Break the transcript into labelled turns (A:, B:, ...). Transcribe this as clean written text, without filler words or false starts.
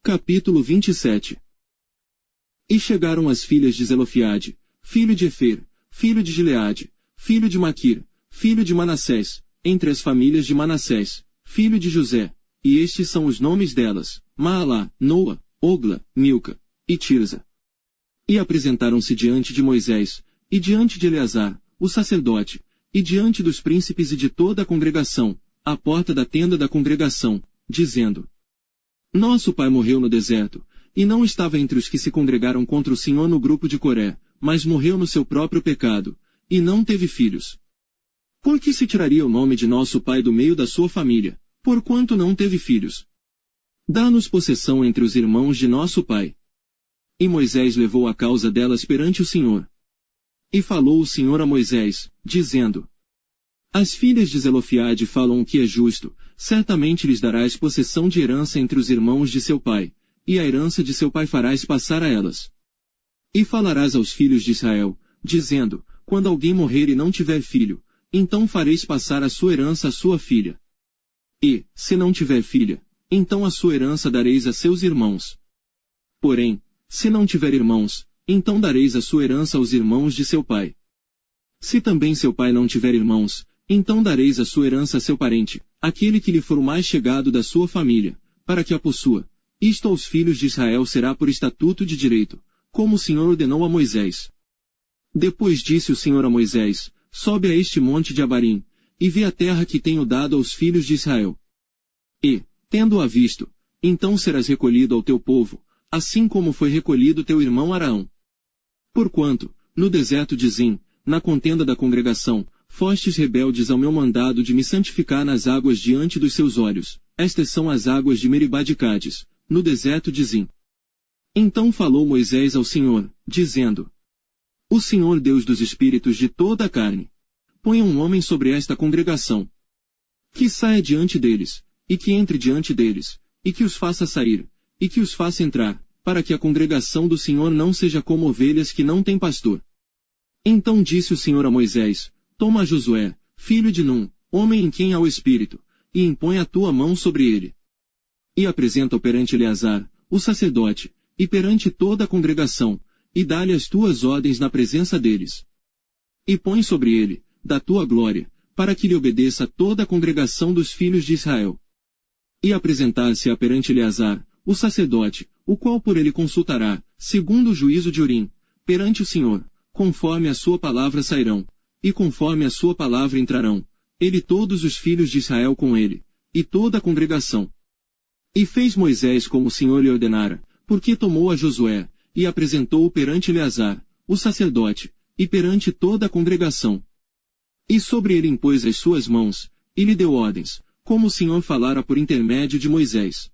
A: Capítulo 27. E chegaram as filhas de Zelofiade, filho de Efer, filho de Gileade, filho de Maquir, filho de Manassés, entre as famílias de Manassés, filho de José, e estes são os nomes delas: Maalá, Noa, Ogla, Milca e Tirza. E apresentaram-se diante de Moisés, e diante de Eleazar, o sacerdote, e diante dos príncipes e de toda a congregação, à porta da tenda da congregação, dizendo: Nosso pai morreu no deserto, e não estava entre os que se congregaram contra o Senhor no grupo de Coré, mas morreu no seu próprio pecado, e não teve filhos. Por que se tiraria o nome de nosso pai do meio da sua família, porquanto não teve filhos? Dá-nos possessão entre os irmãos de nosso pai. E Moisés levou a causa delas perante o Senhor. E falou o Senhor a Moisés, dizendo: As filhas de Zelofiade falam o que é justo, certamente lhes darás possessão de herança entre os irmãos de seu pai, e a herança de seu pai farás passar a elas. E falarás aos filhos de Israel, dizendo: Quando alguém morrer e não tiver filho, então fareis passar a sua herança à sua filha. E, se não tiver filha, então a sua herança dareis a seus irmãos. Porém, se não tiver irmãos, então dareis a sua herança aos irmãos de seu pai. Se também seu pai não tiver irmãos, então dareis a sua herança a seu parente, aquele que lhe for o mais chegado da sua família, para que a possua. Isto aos filhos de Israel será por estatuto de direito, como o Senhor ordenou a Moisés. Depois disse o Senhor a Moisés: Sobe a este monte de Abarim, e vê a terra que tenho dado aos filhos de Israel. E, tendo-a visto, então serás recolhido ao teu povo, assim como foi recolhido teu irmão Araão. Porquanto, no deserto de Zim, na contenda da congregação, fostes rebeldes ao meu mandado de me santificar nas águas diante dos seus olhos, estas são as águas de Meribá de Cádiz, no deserto de Zim. Então falou Moisés ao Senhor, dizendo: O Senhor Deus dos espíritos de toda a carne, ponha um homem sobre esta congregação, que saia diante deles, e que entre diante deles, e que os faça sair, e que os faça entrar, para que a congregação do Senhor não seja como ovelhas que não têm pastor. Então disse o Senhor a Moisés: Toma Josué, filho de Num, homem em quem há o Espírito, e impõe a tua mão sobre ele. E apresenta-o perante Eleazar, o sacerdote, e perante toda a congregação, e dá-lhe as tuas ordens na presença deles. E põe sobre ele, da tua glória, para que lhe obedeça toda a congregação dos filhos de Israel. E apresentar-se-á perante Eleazar, o sacerdote, o qual por ele consultará, segundo o juízo de Urim, perante o Senhor, conforme a sua palavra sairão, e conforme a sua palavra entrarão, ele e todos os filhos de Israel com ele, e toda a congregação. E fez Moisés como o Senhor lhe ordenara, porque tomou a Josué, e apresentou-o perante Eleazar, o sacerdote, e perante toda a congregação. E sobre ele impôs as suas mãos, e lhe deu ordens, como o Senhor falara por intermédio de Moisés.